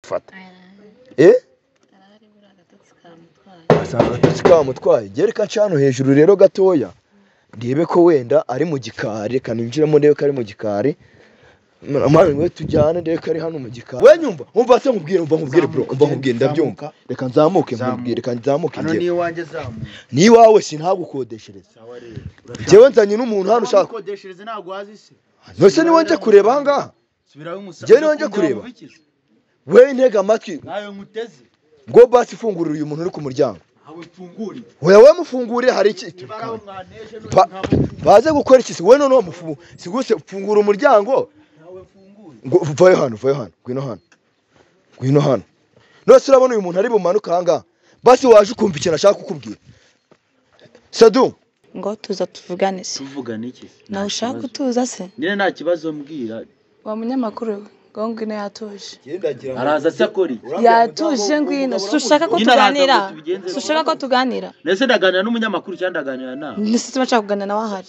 kuyifata asanga agatotsi kamutwaye gereka ncano hejuru rero gatoya ndebe ko wenda ari mu gikari reka ninjiremo ndebe ko ari mu gikari mwana we tujyane ndebe ko ari hano mu gikari we nyumva umva se nkubwire bro umva nkubwire ndabyumva reka nzamuke nkubwire reka nzamuke hano ni wanjye zamu ni wawe sinagukodeshereza jewe nzanye n'umuntu hano ushaka gukodeshereza ntago wazi se nose ni wonje kureba hanga subiraho umusaza je ni wonje kureba we ntega amatwi nayo nkuteze ngo basi fungurira uyu muntu uri ku muryango aho funguri wewe mufungurire hari iki baze gukora iki we none mufumu siguse fungura umuryango ngo vayo hano gwino hano nose urabona uyu muntu ari bumanuka hanga basi waje ukumva ikintu ashaka kukubwira Sadu ngo tuza tuvugane se tuvugane iki na ushaka kutuza se nyine nta kibazo mbwira wa munyamakuru ngo ngwino yatuje araza se akori yatuje ngwino sushaka ko tuganira nese ndaganira n'umunyamakuru cyangwa ndaganira nawe nese tubacha kuganira nawe ahari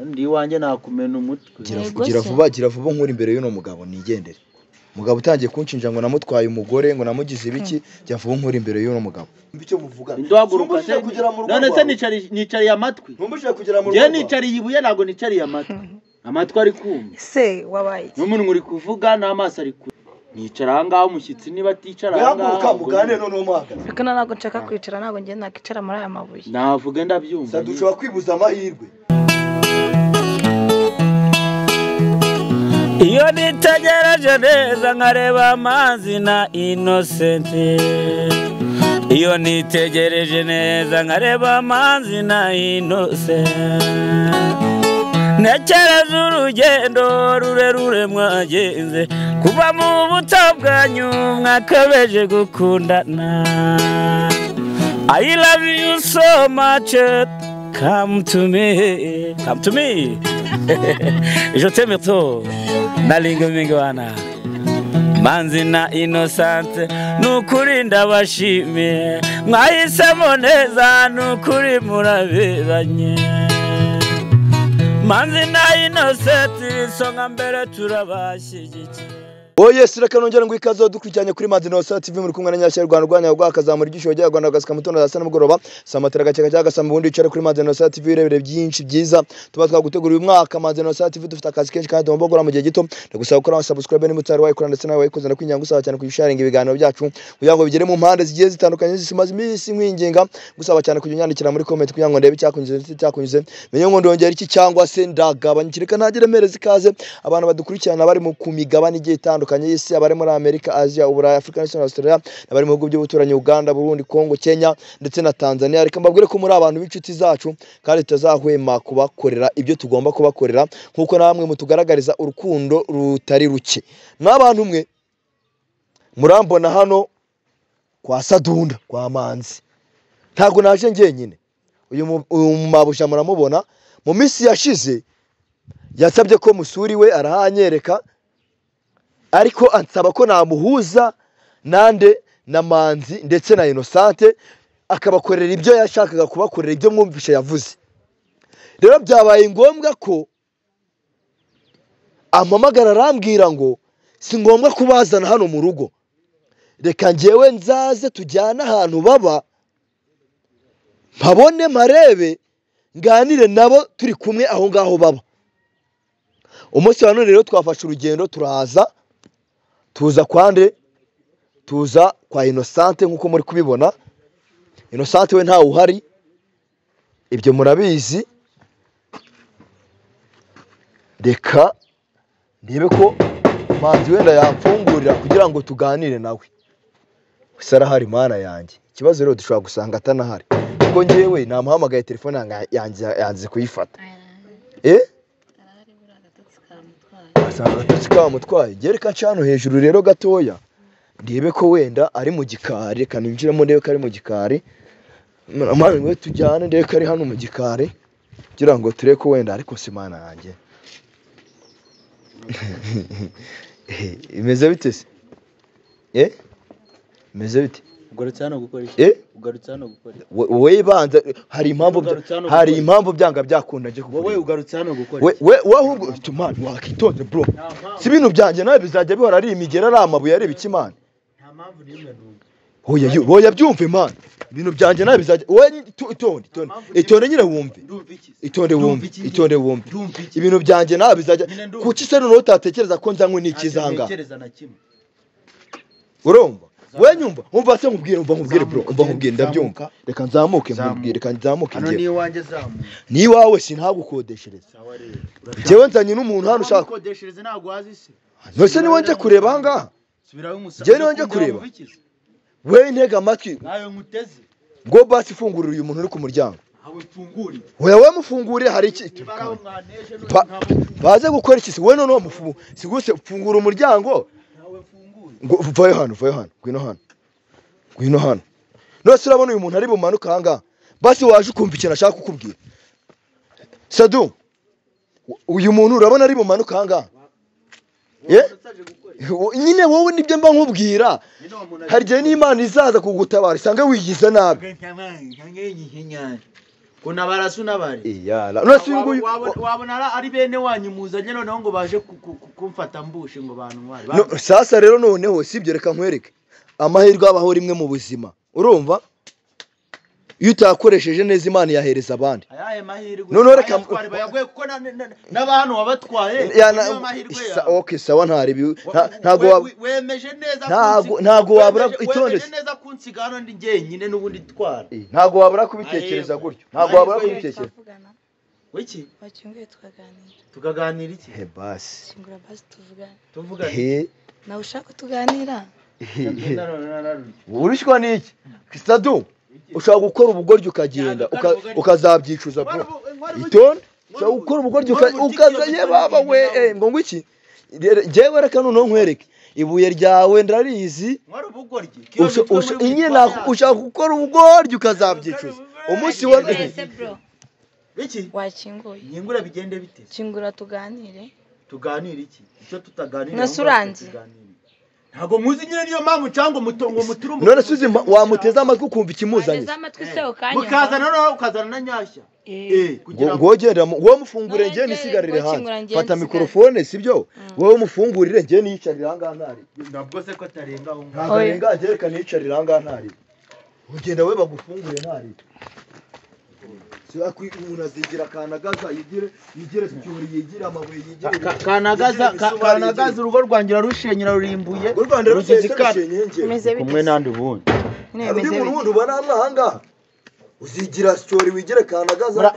ndi wanjye nakumena umutwe gira vuba nkuri imbere y'uno mugabo nigendere mugabo utangiye kunshinja ngo namutwaye umugore ngo namugize ibiki jya vuba nkuri imbere y'uno mugabo icyo muvuga ndohaguruka se none se nicariye amatwi je nicariye ibuye nago nicariye amatwi amatwi ari kumva se wabaye n'umuntu uri kuvuga n'amaso ari nicara ahangaho umushyitsi niba aticara ahangaho mugane none umuhagaze reka nago nshaka kwicara nago ngiye nakicara muri aya mabuye navuga ndabyumva Sadu ushobora kwibuza amahirwe iyo nitegereje neza nkareba amazi na Innocent iyo nitegereje neza nkareba amazi na Innocent nekereza urugendo rurerure mwagenze kuva mu buto bwanyu mwakabeje gukundana I love you so much come to me je t'aime trop nalinga mingi wana Manzi na Innocent nukuri ndabashimiye mwahisemo neza nukuri muraberanye Manzi na Innocent songa mbere turabashyigikiye yes reka nongera ngo ikaze dukurikiranye kuri Manzi Innocent TV muri kumwe na Nyashya Rwanda Rwanya rwakazamura igisho rya Rwanda gasika mutondo hasa n'umugoroba samatera gaceka cyagasa mu bundi icare kuri Manzi Innocent TV irebere byinshi byiza tuba twagutegura uyu mwaka Manzi Innocent TV dufite akazi kenshi kandi tumbogora mu gihe gito ndagusaba gukora subscribe n'imutari wayikora ndetse nawe wayikoze na kwinyanga usaba cyane kuyisharinga ibiganiro byacu kugira ngo bigere mu mpande zigiye zitandukanye zisimaze iminsi nkwinginga gusaba cyane kunyandikira muri comment kugira ngo ndebe cyakunyuze menye ngo ndongera iki cyangwa se ndagabanyikireka ntagire merezi kaze abantu badukurikirana bari mu kumigabane igiye itandukanye y'isi abari muri Amerika Asia Uburayi Afrika ndetse na Australia abari mu bihugu by'ubuturanyi Uganda Burundi Kongo Kenya ndetse na Tanzania reka mbabwire ko muri abantu b'inshuti zacu kandi tutazahwema kubakorera ibyo tugomba kubakorera nkuko namwe mutugaragariza urukundo rutari ruke n'abantu mwe murambona hano kwa Sadunda kwa Manzi ntago naje ngenyine uyu mabusha muramubona mu minsi yashize yasabye ko musuri we arahanyereka ariko ansaba ko namuhuza nande na Manzi ndetse na Innocent akabakorera ibyo yashakaga kubakorera ibyo mwumvisha yavuze rero byabaye ngombwa ko amamagara arambwira ngo si ngombwa kubazana hano mu rugo reka ngewe nzaze tujyana ahantu baba mpabone marebe nganire nabo turi kumwe aho ngaho baba umunsi wa none rero twafashe urugendo turaza tuza kwande tuza kwa Innocent nkuko muri kubibona Innocent we ntawe uhari ibyo murabizi reka ndebe ko Manzi wenda yamfungurira kugira ngo tuganire nawe usara hari mana yanjye ikibazo rero dushobora gusanga atanahari kuko ngewe namuhamagaye telefone yanze kuyifata asanga agatotsi kamutwaye gereka ncano hejuru rero gatoya ndebe ko wenda ari mu gikari reka ninjiremo ndebe ko ari mu gikari mwana we tujyane ndebe ko ari hano mu gikari kugira ngo turebe ko wenda ariko simana yanjye imeze bite se imeze bite ugarutse hano gukora iki ugarutse hano gukora iki wowe banza hari impamvu byanga byakunda nje kuko wowe ugarutse hano gukora iki we ahubwo tumana wakitonze bro si ibintu byanjye nawe bizajya bihora ari imigera ari amabuye ari ibikimana nta mpamvu nimwe numva hoya byumve man ibintu byanjye nawe bizajya wowe itonde nyine wumve itonde wumve ibintu byanjye nawe bizajya kuki se none utatekereza ko nzanywe n'ikizanga urumva we nyumva umva se nkubwire bro nkubwire ndabyumva reka nzamuke hano ni iwanjye zamuka ni iwawe sintagukodeshereza jewe nzanye n'umuntu hano ushaka gukodeshereza ntago wazi se nose ni wanje kureba ahangaha subiraho umusaza jewe ni wanje kureba we ntega amatwi nayo nkuteze ngo basi fungurira uyu muntu uri ku muryango aho mfungurire oya we mufungurire hari iki baze gukora iki se we none mufu siguse fungura umuryango ngo vayo hano ngwino hano nose urabona uyu muntu ari bumanuka ahangaha basi waje ukumva ikintu ashaka kukubwira Sadu uyu muntu urabona ari bumanuka ahangaha nyine wowe nibyo mba nkubwira hari gihe n'Imana izaza kugutabara isange wigize nabi kuna barasu nabari wabona ari bene wanyu muzanye noneho ngo baje kumfata mbushe ngo bantu mwari sasa rero noneho sibyo reka nkwereke amahirwe abaho rimwe mu buzima urumva iyo utakoresheje neza Imana yahereza abandi ayaye mahirwe noneho reka bayaguye kuko n'abantu wabatwaye okay sawa ntari ntago wemeje neza ntago wabura itondetse neza kunsigano ndi ngenyine n'ubundi twara ntago wabura kubitekereza gutyo ntago wabura kubitekereza wiki wacyunguye tukaganira iki basi cyungura basi tuvugane na ushaka tuganira urishwa niki Sadu ushaka gukora ubugoryi ukagenda ukazabyicuza bro itonde ushaka gukora ubugoryi ukazaye baba we ngo ngwiki jewe reka none nkwereke ibuye ryawe ndarizi mwari ubugoryi ushaka gukora ubugoryi ukazabyicuza umunsi wa iki wakinguye nyingura bigende bite kingura tuganire iki icyo tutaganira nasuranze ntago muzi nyine niyo mpamvu cyangwa mutongo muturumbu none suzi wamuteza amatwi ukumva ikimuzanye neza amatwi se ukanya ukazana na nyashya kugira ngo wogenda wowe mufungure ngiye nisigarire hanze fata mikrofone sibyo wowe mufungurire ngiye niyicarira ahangaha ntari ntabwo se ko tarenga aho ngaho tarenga agereka niyicarira ahangaha ntari ugenda we bagufungure ntari umuntu azigira kanagaza yigire cyuri yigira amabuye yigire kanagaza urugo rwangira rushenyera rurimbuye ruzizi kumwe nandi ubundi hari umuntu ubona amahanga uzigira cyuri wigire kanagaza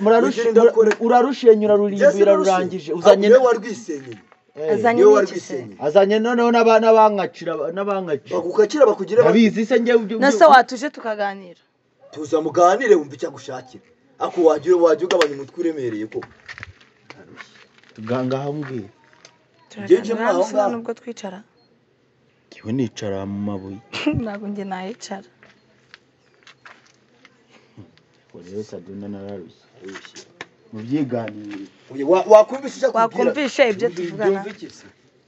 urarushenyura rurimbuye rurangije uzanye we warwisenyeye azanye noneho n'abankacira bagukacira bakugire babizi se nge nase watuje tukaganira tuza muganire wumva icyo gushakira ako wagiye ugabanya umutwe uremereye ko tuganga hambwiye ngeje mwaho nubwo twicara kiwe nicara mu mabuye ntabwo nge nayicara rero Saduna nararushye mu byiganiro wakumvisha ibyo tuvugana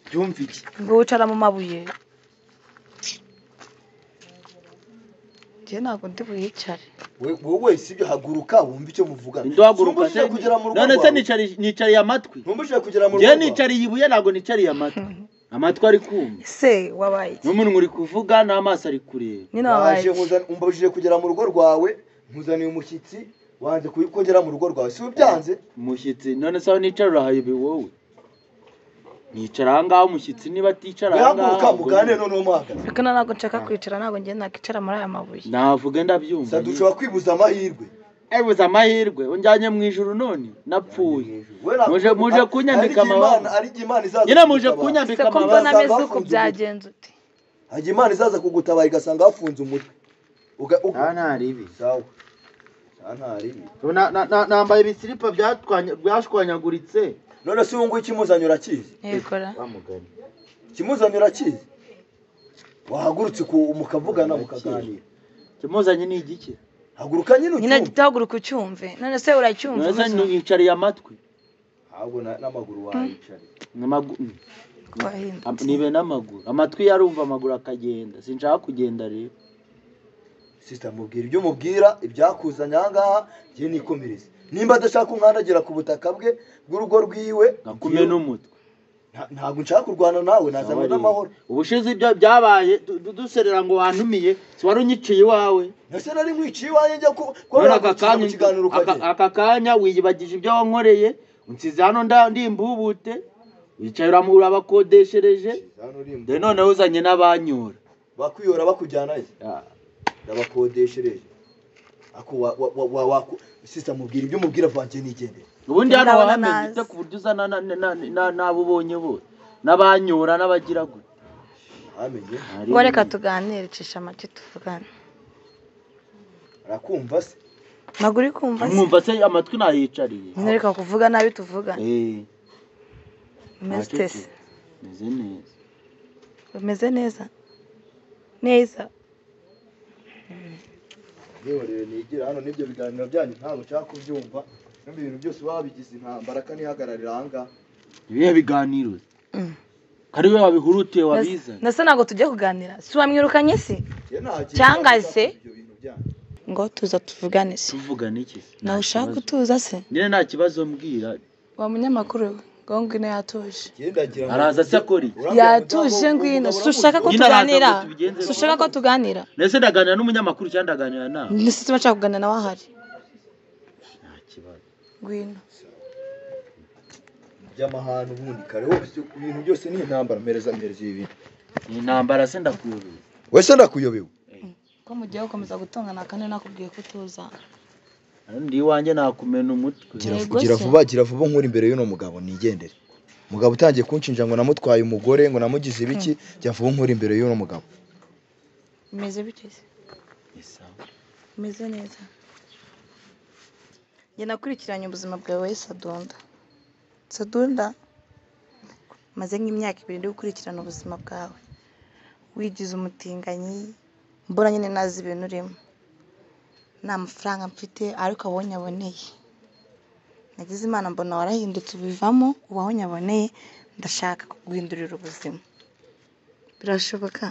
byumva iki ngo wicara mu mabuye je ntabwo ndi buyicare wowe sibyo haguruka wumva icyo muvugana ndahaguruka se none se nicariye amatwi ntumbishije kugera mu rugo je nicariye ibuye ntabwo nicariye amatwi ari kumva se wabaye n'umuntu uri kuvuga n'amaso ari kureba nyine wabaye umbajije kugera mu rugo rwawe nkuzaniye umushyitsi wanze kugera mu rugo rwawe si ubyanze umushyitsi none se aho nicara urahayobe wowe nicara ahangaha umushyitsi niba aticara ahangaha yaguruka mugane noneho muhagaze reka ntabwo nshaka kwicara ntabwo ngenda nakicara muri aya mabuye navuge ndabyumva Sadu ushobora kwibuza amahirwe amahirwe unjyanye mu ijuru none napfuye muje kunyambika amababa nyine muje kunyambika amababa se ko mbona ameze uko byagenze ute hajya Imana izaza kugutabara igasanga hafunze umutwe ntaribi sawa ntaribi nambaye ibisiripa byashwanyaguritse none se ubu ngubu ikimuzanye urakizi yekora ikimuzanye urakizi wahagurutse mukavugana mukaganira ikimuzanye ni igiki haguruka nyine nyine gitahaguruka ucyumve none se uracyumva none se yicariye amatwi ahubwo n'amaguru wayicariye nibe n'amaguru amatwi yarumva amaguru akagenda sinshaka kugenda rero sister mubwira ibyo mubwira ibyakuzanya ahangaha ngiye nikomereza nimba adashaka umwandagira ku butaka bwe bw'urugo rwiwe ngakume n'umutwe ntabwo nshaka kurwana nawe nazanywe n'amahoro ubushize ibyo byabaye duserera ngo wantumiye si wari unyiciye iwawe nase nari mwiciye iwawe njya aka kanya wiyibagije ibyo wankoreye unsize hano ndi imbubute wicaye urabakodeshereje de noneho uzanye n'abanyura bakwiyora bakujyanayo ndabakodeshereje ako sister mubwira ibyo mubwira vanjye nigendere ubundi hano wahamenye ku buryo uzana n'abo ubonye bose n'abanyura n'abagira gute hamenye ngo reka tuganire cisha make tuvugane arakumva se ntabwo uri kumva se mwumva se amatwi nayicariye reka kuvuga nabi tuvugane umeze neza umeze neza neza rero nigira hano n'ibyo biganiro byanyu ntabwo nshaka kubyumva n'ibintu byose wabigize intambara kanihagararira ahangaha ibihe biganiro kari we wabihurutiye wabiza nase ntabwo tujya kuganira si wamwirukanye se cyangwa se ngo tuza tuvugane se tuvugane iki nawe ushaka kutuza se nyine nta kibazo mbwira wa munyamakuru ngo ngwino yatuje araza se akora iki yatuje ngwino sushaka ko tuganira sushaka ko tuganira nese ndaganira n'umunyamakuru cyangwa ndaganira nawe nese tumacha kuganira nawe ahari nta kibazo ngwino by'amahano ubundi kare hose ibintu byose ni intambara mpereza ibi ni intambara se ndakuyobewe wese ndakuyobewe ko mugiye gukomeza gutongana kane nakubwiye ko tuza ndi wanjye nakumena umutwe gira vuba nkuri imbere y'uno mugabo nigendere mugabo utangiye kunshinja ngo namutwaye umugore ngo namugize ibiki jya vuba nkuri imbere y'uno mugabo meze biteze meze neza njye nakurikiranye ubuzima bwawe Sadunda maze nk'imyaka 2 ndi gukurikirana ubuzima bwawe wigize umutinganyi mbona nyine nazi ibintu urimo nta mafaranga mfite ariko abonye aboneye nagize imana mbona warahindutse ubivamo ubahonye aboneye ndashaka kuguhindurira ubuzima birashoboka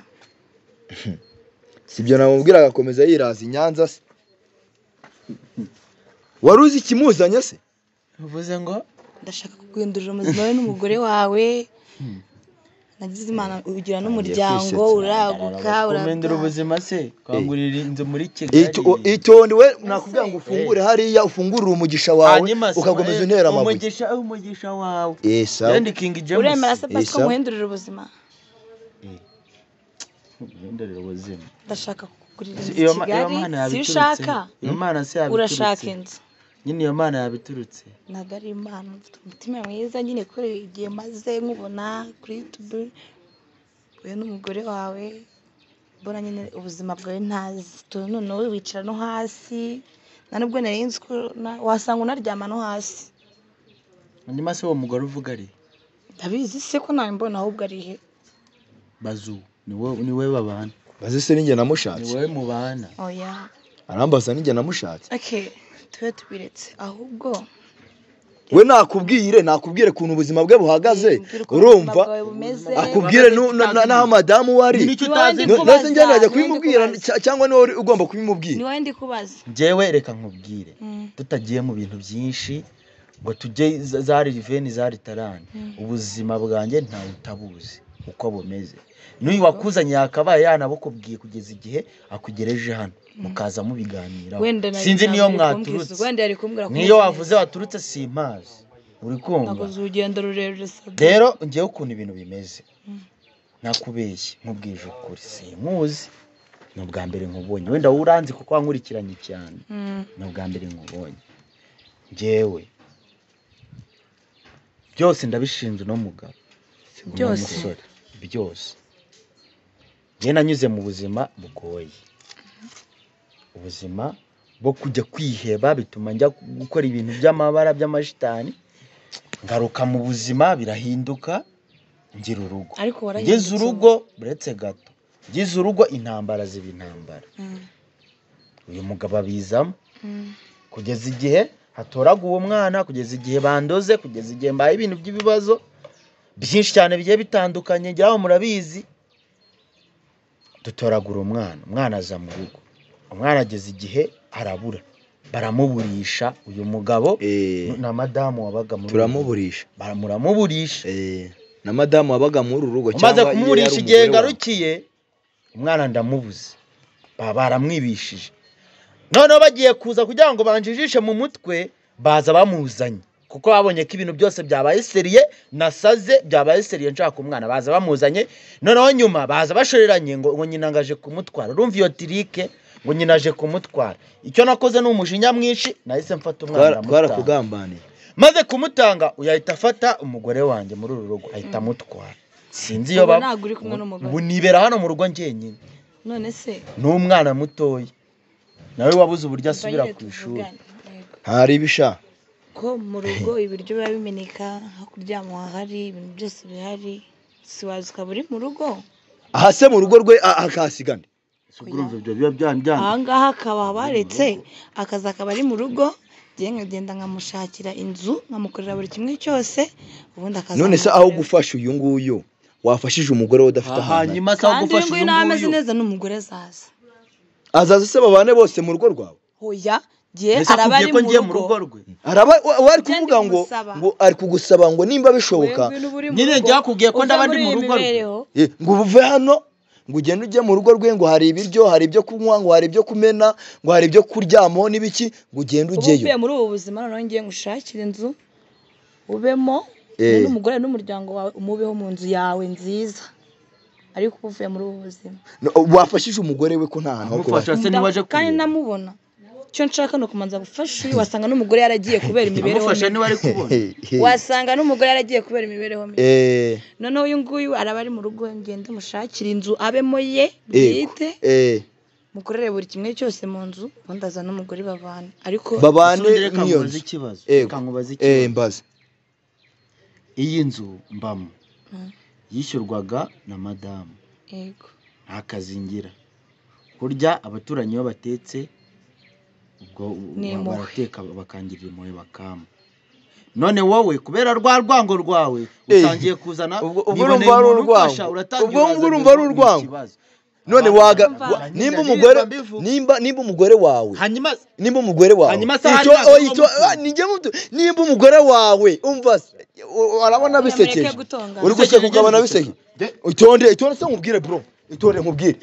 sibyo namubwira agakomeza yiraza inyanza se waruzi kimuzanye se uvuze ngo ndashaka kuguhindurira ubuzima we n'umugore wawe nagize imana ugira n'umuryango uraguka uramendera ubuzima se kwangurira inzu muri Kigali icyo we nakubwira ngo ufungure hariya ufungurira umugisha wawe ukagomeza intera amabuye umugisha wawe kandi King James uremera se ko muhindurira ubuzima muhindurira ubuzima ndashaka kugurira Kigali si ushaka urashaka inzu nyine iyo mana yabiturutse ntabwo ari imana mfite umutima mwiza nyine kuri igihe maze nkubona kuri YouTube we n'umugore wawe mbona nyine ubuzima bwawe ntazi noneho wicara no hasi nubwo nari nzi ko wasanga unaryama no hasi nyuma se uwo mugore uvuga ari ndabizi se ko nawe mbona ahubwo ari he Bazu ni we babana bazi se ninjye namushatse ni we mubana oya arambaza ninjye namushatse okay tuwe tubiretse ahubwo we nakubwire kuntu ubuzima bwe buhagaze urumva akubwire naho madamu wari nose njye najya kubimubwira cyangwa niwe ugomba kubimubwira niwe ndi kubaza njyewe reka nkubwire tutagiye mu bintu byinshi ngo tujye zari riveni zari tarani ubuzima bwanjye ntawe utabuzi uko bumeze n'uyu wakuzanye yakabaye yanabukubwiye kugeza igihe akugereje hano mukaza mubiganira sinzi niyo mwaturutse niyo wavuze waturutse simpazi uri kumva nakoze urugendo rurerure rero ngiye ukuntu ibintu bimeze nakubeshye nkubwije ukuri sinkuzi ni ubwa mbere nkubonye wenda uranzi kuko wankurikiranye cyane ni ubwa mbere nkubonye njyewe byose ndabishinzwe no mugabo byose njye nanyuze mu buzima bugoye ubuzima bwo kujya kwiheba bituma njya gukora ibintu by'amabara by'amashitani ngaruka mu buzima birahinduka ngira urugo ngeze urugo buretse gato ngeze urugo intambara ziba intambara uyu mugabo abizamo kugeza igihe hatoraga uwo mwana kugeza igihe bandoze kugeza igihe mbaye ibintu by'ibibazo byinshi cyane bigiye bitandukanye njyaho murabizi dutoragura umwana aza mu rugo umwana ageze igihe arabura baramuburisha uyu mugabo na madamu wabaga muri turamuburisha baramuramuburisha na madamu wabaga muri urugo cyangwa kumuburisha igihe ngarukiye umwana ndamubuze baramwibishije noneho bagiye kuza kugira ngo banjijishe mu mutwe baza bamuzanye kuko babonye ko ibintu byose byabaye seriye nasaze byabaye seriye nshaka umwana baza bamuzanye noneho nyuma baza bashoreranye ngo nyina ngaje kumutwara urumva iyo tirike ngo nyina aje kumutwara icyo nakoze ni umujinya mwinshi nahise mfata umwana twarakugambaniye maze kumutanga uyahita afata umugore wanjye muri uru rugo ahita amutwara sinzi iyo ubu nibera hano mu rugo njyenyine none se n'umwana mutoya nawe wabuze uburyo asubira ku ishuri hari ibisha ko mu rugo ibiryo biba bimeneka aho kuryama hahari ibintu byose bihari si wazi ukaba uri mu rugo aha se mu rugo rwe akahasigane aha ngaha akaba baretse akazi akaba ari mu rugo ngiye nkagenda nkamushakira inzu nkamukorera buri kimwe cyose ubundi akaza none se aho gufasha uyu nguyu wafashije umugore we udafite ahantu kandi uyu nguyu nawe ameze neza n'umugore azaza se babane bose mu rugo rwawe hoya araba ari mu rugo rwe wari kuvuga ngo ari kugusaba ngo nimba bishoboka nyine byakubwiye ko ndaba ndi mu rugo rwe ngo uve hano ngo ugende ujye mu rugo rwe ngo hari ibiryo hari ibyo kunywa ngo hari ibyo kumena ngo hari ibyo kuryamaho n'ibiki ngo ugende ujyeyo uvuye muri ubu buzima noneho ngiye ngushakira inzu ubemo n'umugore n'umuryango wawe umubeho mu nzu yawe nziza ariko uvuye muri ubu buzima wafashije umugore we ko nta hantu ho kuba kandi namubona icyo nshaka no kumanza gufasha uyu wasanga n'umugore yaragiye kubera imibereho wasanga n'umugore yaragiye kubera imibereho mibi noneho uyu nguyu araba ari mu rugo ngende mushakira inzu abemo ye bwite mukorere buri kimwe cyose mu nzu ubundi azana n'umugore babane ariko babane niyo nzu ikibazo mbaza iyi nzu mbamo yishyurwaga na madamu yego nta kazi ngira kurya abaturanyi iyo batetse ubwo barateka bakangirira impuhwe bakama none wowe kubera rwa rwango rwawe utangiye kuzana ubwo urumva ari urwango none waga nimba umugore wawe nimba umugore wawe umva arabona bisekeje uri guseka ukabona bisekeje itonde se nkubwire bro itonde nkubwire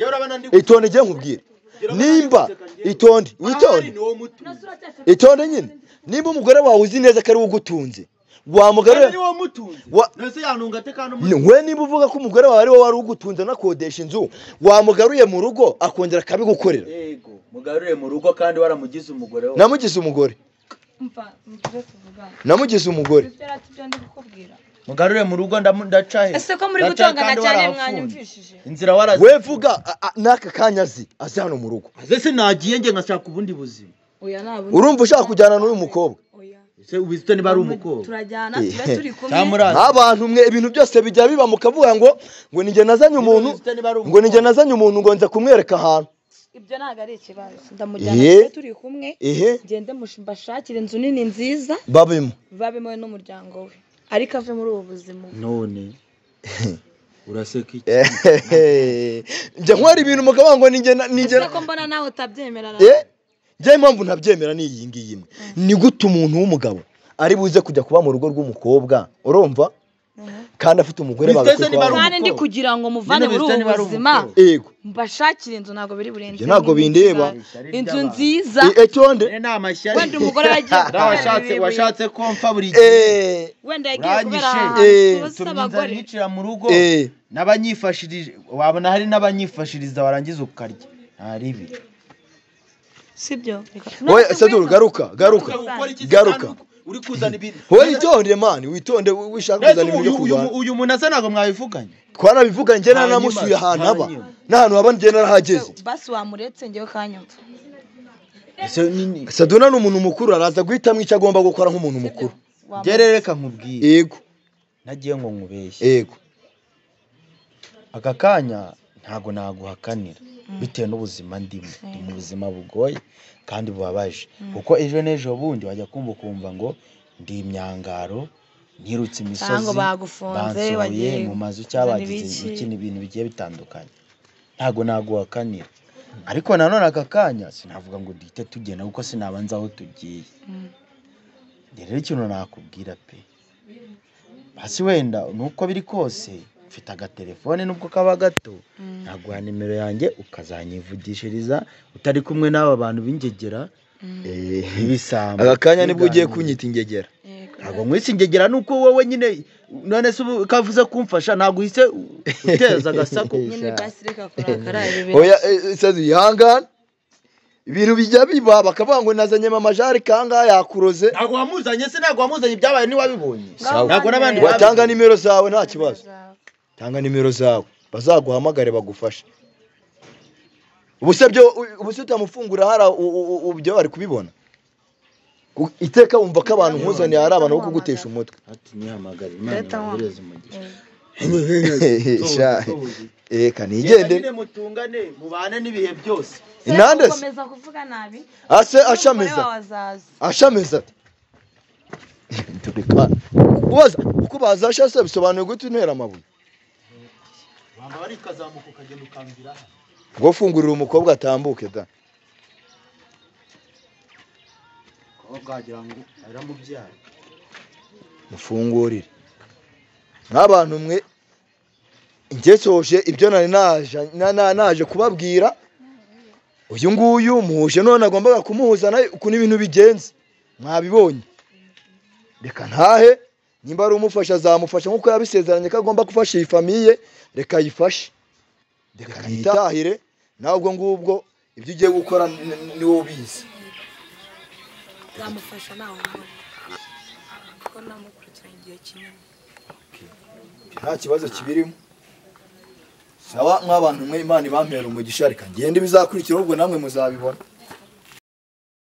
itonde ngiye nkubwire nimba itonde nyine nimba umugore wawe uzi neza ko ari we ugutunze wamugarura we niba uvuga ko umugore wawe ari we wari ugutunze anakodesha inzu wamugaruye mu rugo akongera akabigukorera mugarure mu rugo kandi waramugize umugore we namugize umugore mugarure mu rugo ndacahe ese ko muri gutongana cyane mwanyumvishije inzira warazi we vuga naka kanya azi hano mu rugo ese nagiye nge nkashaka ubundi buzima urumva ushaka kujyana n'uyu mukobwa ese ubizite niba ari umukobwa turajyana tuba turi kumwe abantu mwe ibintu byose bijya biba mukavuga ngo ninjye nazanye umuntu ngo nza kumwereka ahantu ibyo ntago ari ikibazo ndamujyana turi kumwe ngende mbashakire inzu nini nziza babemo n'umuryango we ariko ave muri ubu buzima none uraseka iki njye nkwara ibintu mukavuga ngo ninjye ko mbona nawe utabyemera njye impamvu ntabyemera ni iyi ngiyi imwe ni gute umuntu w'umugabo ari buze kujya kuba mu rugo rw'umukobwa urumva kandi afite umugore kandi ndi kugira ngo muvane muri ubu buzima mbashakire inzu ntabwo biri burenze ntabwo bindeba inzu nziza etonde wenda umugore aragiye washatse ko mpfa buri gihe wenda yagiye kubera abagore nicira mu rugo n'abanyifashirije wabona hari n'abanyifashiriza warangiza ukarya ntaribi sibyo oya saduru garuka uri kuzana ibintu witonde mani witonde wishaka kuzana ibintu byo kurwana uyu muntu asa ntabwo mwabivuganye twarabivuganye njye nanamusuye ahantu haba n'ahantu haba njye narahageze basi wamuretse njyewe kanyumva saduna ni umuntu mukuru araza guhitamo icyo agomba gukora nk'umuntu mukuru gerereka nkubwire yego nagiye ngo nkubeshye yego aka kanya ntago naguhakanira bitewe n'ubuzima ndimo ndi mu buzima bugoye kandi bubabaje kuko ejo n'ejo bundi wajya kumva ngo ndi imyangaro ntirutse imisozi bansohoye mu mazu cyabagize ibintu bigiye bitandukanye ntago naguhakanira ariko nanone aka kanya sinavuga ngo duhite tugenda kuko sinabanza aho tugiye. Rero ikintu nakubwira pe, basi wenda nuko biri kose mfite agatelefone nubwo kaba gato, naguha nimero yanjye ukazanyivugishiriza utari kumwe n'aba bantu b'ingegera ibisamba. aka kanya nibwo ugiye kunyita ingegera. Ntabwo mwisi ingegera nuko wowe nyine none se kavuze kumfasha naguhise uteza agasako. nyine basi reka kurakara ibi Oya sazi yihangana ibintu bijya biba bakavuga ngo nazanye mama Jari kanga yakuroze. Ntabwo wamuzanye se, ntabwo wamuzanye ibyabaye ni wabibonye. Sawa. Ntabwo nabandi Watanga nimero zawe nta kibazo. Tanga nimero zawe bazaguhamagare bagufashe. Ubuse utamufungura hara ubyo bari kubibona. Iteka wumva ko abantu nkuzaniye hari abantu bo kugutesha umutwe. ati nihamagara Imana yohereze umugisha. Kanigende Nyine mutungane mubane n'ibihe byose. inande komeza kuvuga nabi ase ashameza tubika ubaza uko bazasha se bisobanuye gute intera amabuye. Bamba bari kazamuka ukagenda ukambira ngo fungurira umukobwa atambuke da ko bwagira ngo aramubyara mufungurire nk'abantu mwe ngesoje ibyo nari naje kubabwira. Uyu nguyu muhuje none agombaga kumuhuza nayo ukuntu ibintu bigenze mwabibonye. Reka ntahe nimba ari umufasha azamufasha nkuko yabisezeranye ko agomba gufasha iyi famiye, reka yifashe. Reka nitahire nawe ubwo ngubwo ibyo ugiye gukora ni wowe ubizi. zamufasha nawe ko namukurikiranye igihe kinini. Nta kibazo kibirimo. Sawa nk'abantu mwe Imana ibampera umugisha reka ngende bizakurikira ubwo namwe muzabibona.